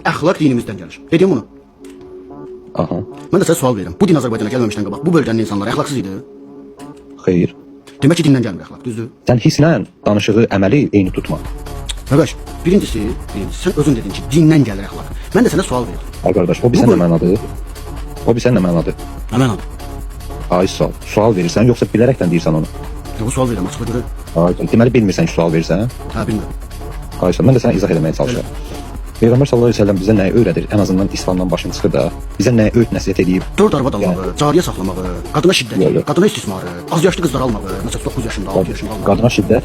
Əxlaq dinimizdən gəlir. Dedim bunu. Aha. Mən də sizə sual verirəm. Bu din Azərbaycana gəlməmişdən qabaq bu bölgənin insanları əxlaqsız idi. Xeyr. Demək ki, dindən gəlmir əxlaq, düzdür? Sən hisslə danışığı, əməli eyni tutma. Qardaş, birincisi, sən özün dedin ki, dindən gəlir əxlaq. Mən də sənə sual verirəm. Ay qardaş, o bizə nə mənadır? O bizə nə mənadır? Nə mənam? Ay sual verirsən, yoxsa bilərəkdən deyirsən onu? Yox, sual verirəm, açıqla görə. Ay, deməli bilmirsən ki, sual verirsən? Hə, bilmirəm. Ay, mən də sənə izah etməyə çalışıram. Peyğəmbər sallallahu əleyhi və səlləm bizə nəyi öyrədir? Ən azından İslamdan başın çıxır da, bizə nəyi öyrət nəsihət edib? 4 arvad almağı, cariyə saxlamağı, qadına şiddəti, qadına istismarı, az yaşlı qızlar almağı, məsələn 9 yaşında, 6 yaşında almağı. Qadına şiddət?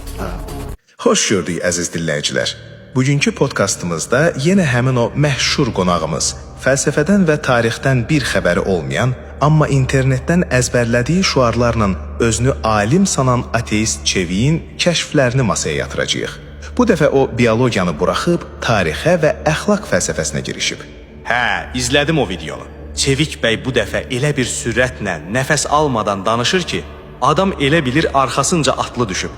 Xoş gördük əziz dinləyicilər. Bugünkü podkastımızda yenə həmin o məşhur qonağımız, fəlsəfədən və tarixdən bir xəbəri olmayan, amma internetdən əzbərlədiyi şüarlarla özünü alim sanan ateist Çevikin kəşflərini masaya yatıracağıq. Bu dəfə o biologiyanı buraxıb tarixə və əxlaq fəlsəfəsinə girişib. Hə, izlədim o videonu. Çevik bəy bu dəfə elə bir sürətlə, nəfəs almadan danışır ki, adam elə bilir arxasınca atlı düşüb.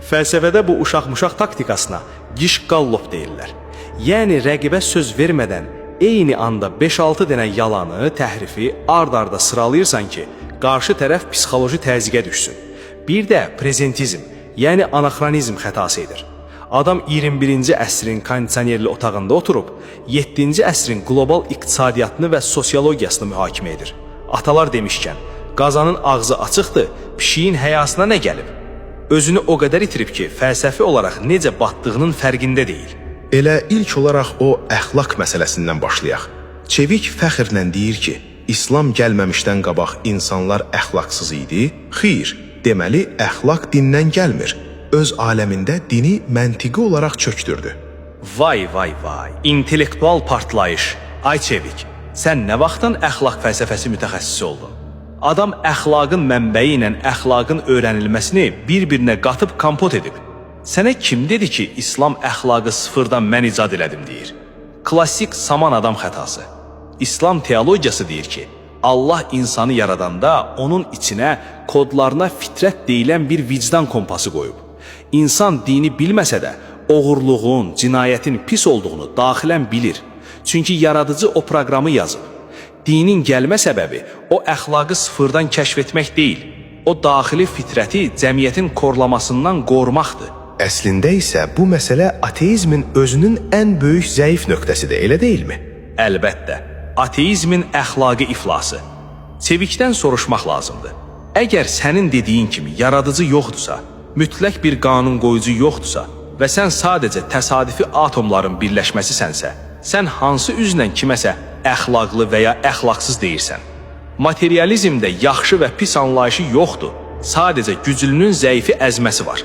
Fəlsəfədə bu uşaq-muşaq taktikasına giş-gallop deyirlər. Yəni rəqibə söz vermədən eyni anda 5-6 dənə yalanı, təhrifi ard-arda sıralayırsan ki, qarşı tərəf psixoloji təzyiqə düşsün. Bir də prezentizm, yəni anaxronizm xətası edir. Adam 21-ci əsrin kondisionerli otağında oturub, 7-ci əsrin qlobal iqtisadiyyatını və sosiologiyasını mühakimə edir. Atalar demişkən, qazanın ağzı açıqdır, pişiyin həyasına nə gəlib? Özünü o qədər itirib ki, fəlsəfi olaraq necə batdığının fərqində deyil. Elə ilk olaraq o əxlaq məsələsindən başlayaq. Çevik fəxrlə deyir ki, İslam gəlməmişdən qabaq insanlar əxlaqsız idi. Xeyr, deməli əxlaq dindən gəlmir. Öz aləmində dini məntiqi olaraq çökdürdü. Vay, intellektual partlayış. Ay Çevik, sən nə vaxtdan əxlaq fəlsəfəsi mütəxəssisi oldun? Adam əxlaqın mənbəyi ilə əxlaqın öyrənilməsini bir-birinə qatıb kompot edib. Sənə kim dedi ki, İslam əxlaqı sıfırdan mən icad elədim deyir? Klassik saman adam xətası. İslam teologiyası deyir ki, Allah insanı yaradanda onun içinə, kodlarına fitrət deyilən bir vicdan kompası qoyub. İnsan dini bilməsə də, oğurluğun, cinayətin pis olduğunu daxilən bilir. Çünki yaradıcı o proqramı yazıb. Dinin gəlmə səbəbi o əxlaqı sıfırdan kəşf etmək deyil. O daxili fitrəti cəmiyyətin korlamasından qorumaqdır. Əslində isə bu məsələ ateizmin özünün ən böyük zəif nöqtəsidir, elə deyilmi? Əlbəttə, ateizmin əxlaqi iflası. Çevikdən soruşmaq lazımdır. Əgər sənin dediyin kimi yaradıcı yoxdursa, mütləq bir qanun qoyucu yoxdursa və sən sadəcə təsadüfi atomların birləşməsisənsə, sən hansı üzlə kiməsə əxlaqlı və ya əxlaqsız deyirsən? Materializmdə yaxşı və pis anlayışı yoxdur, sadəcə güclünün zəifi əzməsi var.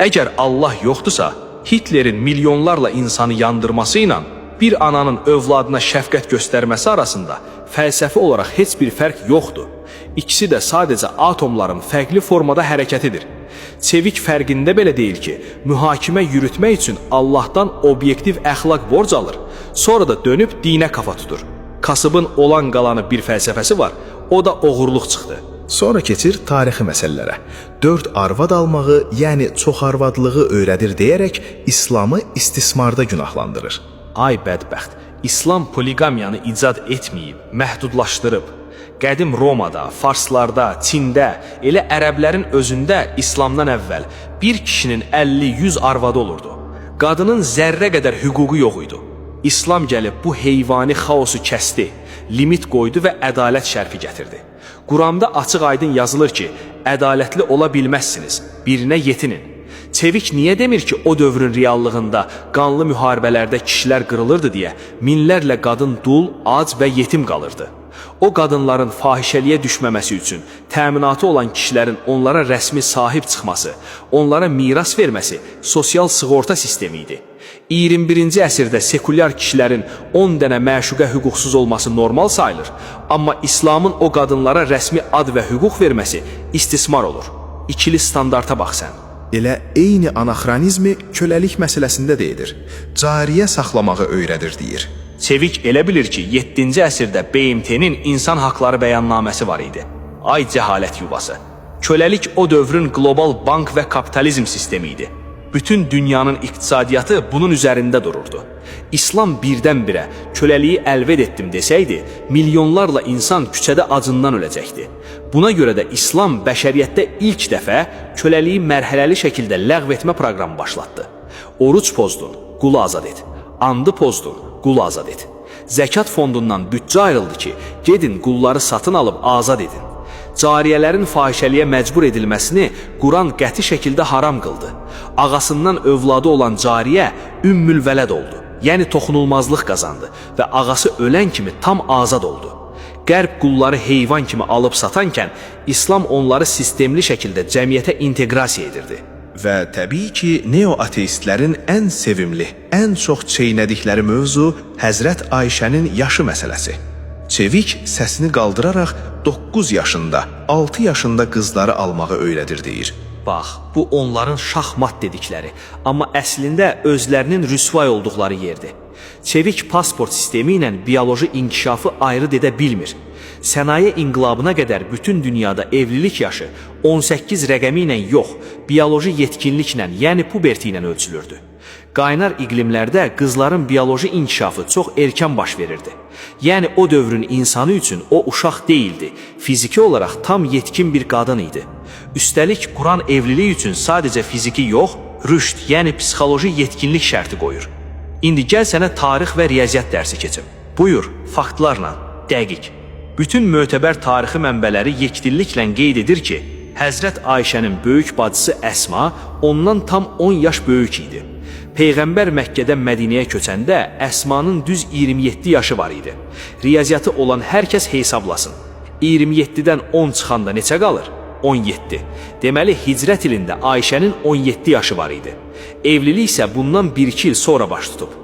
Əgər Allah yoxdursa, Hitlerin milyonlarla insanı yandırması ilə bir ananın övladına şəfqət göstərməsi arasında fəlsəfi olaraq heç bir fərq yoxdur. İkisi də sadəcə atomların fərqli formada hərəkətidir. Çevik fərqində belə deyil ki, mühakimə yürütmək üçün Allahdan obyektiv əxlaq borc alır, sonra da dönüb dinə kafa tutur. Kasıbın olan qalanı bir fəlsəfəsi var, o da oğurluq çıxdı. Sonra keçir tarixi məsələlərə. 4 arvad almağı, yəni çox arvadlığı öyrədir deyərək İslamı istismarda günahlandırır. Ay bədbəxt, İslam poligamiyanı icad etməyib, məhdudlaşdırıb. Qədim Romada, Farslarda, Çində, elə ərəblərin özündə İslamdan əvvəl bir kişinin 50-100 arvadı olurdu. Qadının zərrə qədər hüququ yox idi. İslam gəlib bu heyvani xaosu kəsdi, limit qoydu və ədalət şərfi gətirdi. Quranda açıq-aydın yazılır ki, ədalətli ola bilməzsiniz, birinə yetinin. Çevik niyə demir ki, o dövrün reallığında qanlı müharibələrdə kişilər qırılırdı deyə minlərlə qadın dul, ac və yetim qalırdı? O qadınların fahişəliyə düşməməsi üçün təminatı olan kişilərin onlara rəsmi sahib çıxması, onlara miras verməsi sosial sığorta sistemi idi. 21-ci əsrdə sekulyar kişilərin 10 dənə məşuqə hüquqsuz olması normal sayılır, amma İslamın o qadınlara rəsmi ad və hüquq verməsi istismar olur. İkili standarta bax sən. Elə eyni anaxronizmi köləlik məsələsində də edir. Cariyə saxlamağı öyrədir deyir. Çevik elə bilir ki, 7-ci əsrdə BMT-nin insan haqları bəyannaməsi var idi. Ay cəhalət yuvası. Köləlik o dövrün qlobal bank və kapitalizm sistemi idi. Bütün dünyanın iqtisadiyyatı bunun üzərində dururdu. İslam birdən-birə köləliyi əlved etdim desəydi, milyonlarla insan küçədə acından öləcəkdi. Buna görə də İslam bəşəriyyətdə ilk dəfə köləliyi mərhələli şəkildə ləğv etmə proqramı başlatdı. Oruç pozdun, qulu azad et. Andı pozdun, qulu azad et. Zəkat fondundan büdcə ayrıldı ki, gedin qulları satın alıb azad edin. Cariyələrin fahişəliyə məcbur edilməsini Quran qəti şəkildə haram qıldı. Ağasından övladı olan cariyə ümmül vələd oldu, yəni toxunulmazlıq qazandı və ağası ölən kimi tam azad oldu. Qərb qulları heyvan kimi alıb satankən, İslam onları sistemli şəkildə cəmiyyətə inteqrasiya edirdi. Və təbii ki, neo-ateistlərin ən sevimli, ən çox çeynədikləri mövzu Həzrət Ayşənin yaşı məsələsi. Çevik səsini qaldıraraq 9 yaşında, 6 yaşında qızları almağı öyrədir deyir. Bax, bu onların şahmat dedikləri, amma əslində özlərinin rüsvay olduqları yerdir. Çevik pasport sistemi ilə bioloji inkişafı ayrı edə bilmir. Sənaye inqilabına qədər bütün dünyada evlilik yaşı 18 rəqəmi ilə yox, bioloji yetkinliklə, yəni puberti ilə ölçülürdü. Qaynar iqlimlərdə qızların bioloji inkişafı çox erkən baş verirdi. Yəni o dövrün insanı üçün o uşaq deyildi, fiziki olaraq tam yetkin bir qadın idi. Üstəlik, Quran evlilik üçün sadəcə fiziki yox, rüşd, yəni psixoloji yetkinlik şərti qoyur. İndi gəl sənə tarix və riyaziyyat dərsi keçim. Buyur, faktlarla, dəqiq. Bütün mötəbər tarixi mənbələri yekdilliklə qeyd edir ki, Həzrət Ayşənin böyük bacısı Əsma ondan tam 10 yaş böyük idi. Peyğəmbər Məkkədən Mədinəyə köçəndə Əsmanın düz 27 yaşı var idi. Riyaziyyatı olan hər kəs hesablasın. 27-dən 10 çıxanda neçə qalır? 17. Deməli, hicrət ilində Ayşənin 17 yaşı var idi. Evlilik isə bundan 1-2 il sonra baş tutub.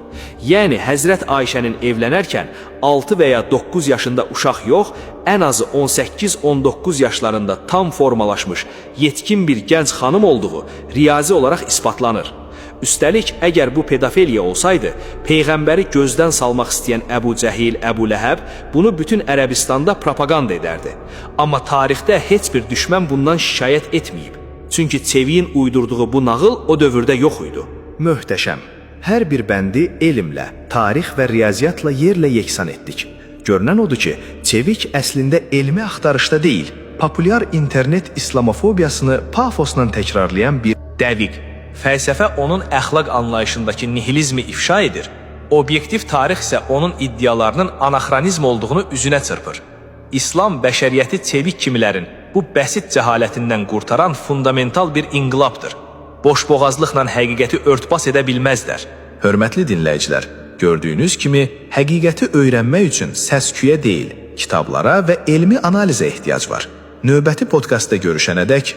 Yəni, Həzrət Ayşənin evlənərkən 6 və ya 9 yaşında uşaq yox, ən azı 18-19 yaşlarında tam formalaşmış, yetkin bir gənc xanım olduğu riyazi olaraq isbatlanır. Üstəlik, əgər bu pedofiliya olsaydı, Peyğəmbəri gözdən salmaq istəyən Əbu Cəhil, Əbu Ləhəb bunu bütün Ərəbistanda propaganda edərdi. Amma tarixdə heç bir düşmən bundan şikayət etməyib. Çünki Çeviyin uydurduğu bu nağıl o dövrdə yox idi. Möhtəşəm. Hər bir bəndi elmlə, tarix və riyaziyyatla yerlə yeksan etdik. Görünən odur ki, Çevik əslində elmi axtarışda deyil, populyar internet islamofobiyasını pafosla təkrarlayan bir dəqiq. Fəlsəfə onun əxlaq anlayışındakı nihilizmi ifşa edir, obyektiv tarix isə onun iddialarının anaxronizm olduğunu üzünə çırpır. İslam bəşəriyyəti Çevik kimilərin bu bəsit cəhalətindən qurtaran fundamental bir inqilabdır. Boşboğazlıqla həqiqəti örtbas edə bilməzlər. Hörmətli dinləyicilər, gördüyünüz kimi həqiqəti öyrənmək üçün səs-küyə deyil, kitablara və elmi analizə ehtiyac var. Növbəti podkastda görüşənədək